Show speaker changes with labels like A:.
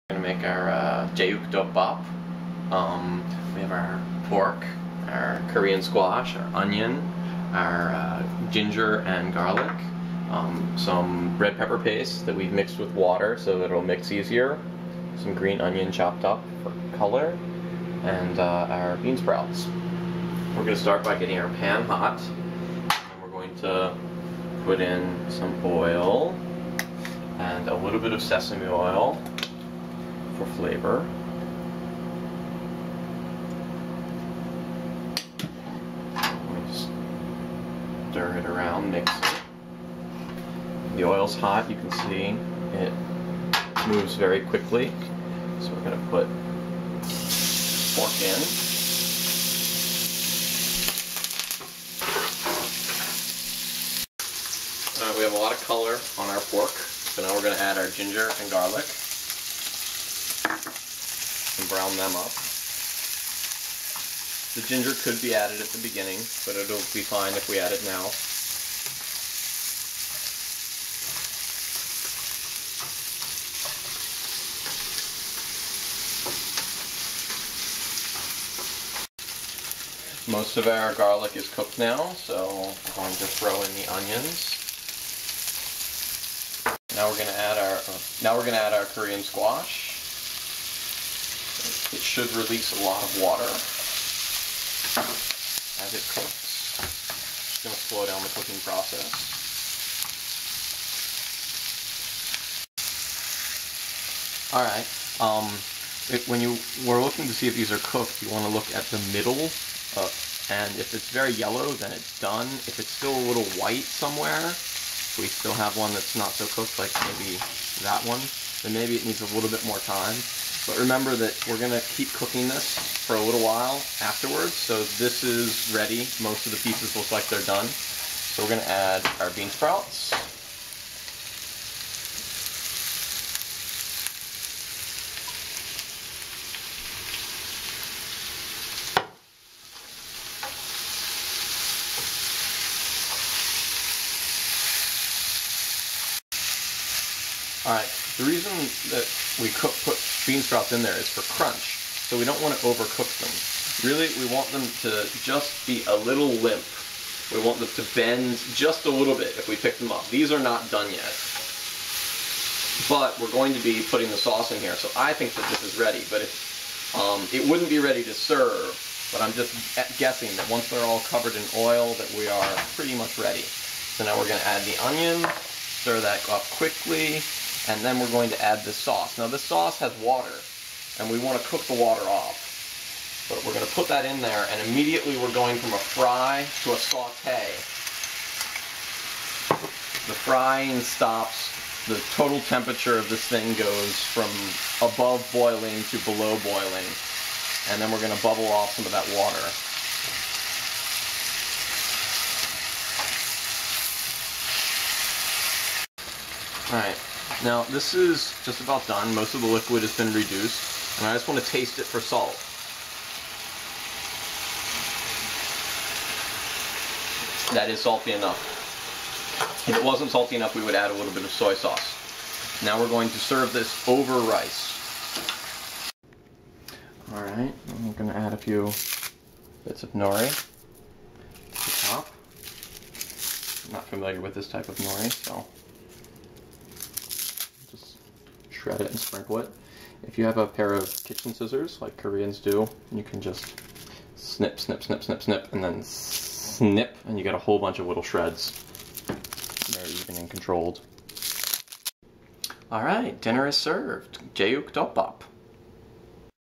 A: We're gonna make our Jaeyukdopbap. We have our pork, our Korean squash, our onion, our ginger and garlic, some red pepper paste that we've mixed with water so that it'll mix easier, some green onion chopped up for color, and our bean sprouts. We're going to start by getting our pan hot, and we're going to put in some oil and a little bit of sesame oil for flavor. Just stir it around, mix it. The oil's hot, you can see it moves very quickly. So we're going to put pork in. We have a lot of color on our pork, so now we're going to add our ginger and garlic and brown them up. The ginger could be added at the beginning, but it'll be fine if we add it now. Most of our garlic is cooked now, so I'm going to throw in the onions. Now we're going to add our Korean squash. It should release a lot of water as it cooks. It's going to slow down the cooking process. Alright, when we're looking to see if these are cooked, you want to look at the middle, and if it's very yellow, then it's done. If it's still a little white somewhere, we still have one that's not so cooked, like maybe that one, then maybe it needs a little bit more time. But remember that we're going to keep cooking this for a little while afterwards, so this is ready. Most of the pieces look like they're done. So we're going to add our bean sprouts. Alright, the reason that we put bean sprouts in there is for crunch, so we don't want to overcook them. Really, we want them to just be a little limp. We want them to bend just a little bit if we pick them up. These are not done yet. But we're going to be putting the sauce in here, so I think that this is ready. But it wouldn't be ready to serve, but I'm just guessing that once they're all covered in oil that we are pretty much ready. So now we're going to add the onion, stir that up quickly, and then we're going to add this sauce. Now this sauce has water, and we want to cook the water off. But we're going to put that in there, and immediately we're going from a fry to a saute. The frying stops, the total temperature of this thing goes from above boiling to below boiling, and then we're going to bubble off some of that water. Alright. Now, this is just about done. Most of the liquid has been reduced, and I just want to taste it for salt. That is salty enough. If it wasn't salty enough, we would add a little bit of soy sauce. Now we're going to serve this over rice. Alright, I'm going to add a few bits of nori to the top. I'm not familiar with this type of nori, so shred it and sprinkle it. If you have a pair of kitchen scissors, like Koreans do, you can just snip, snip, snip, snip, snip, and then snip, and you get a whole bunch of little shreds. Very even and controlled. Alright, dinner is served. Jaeyukdopbap.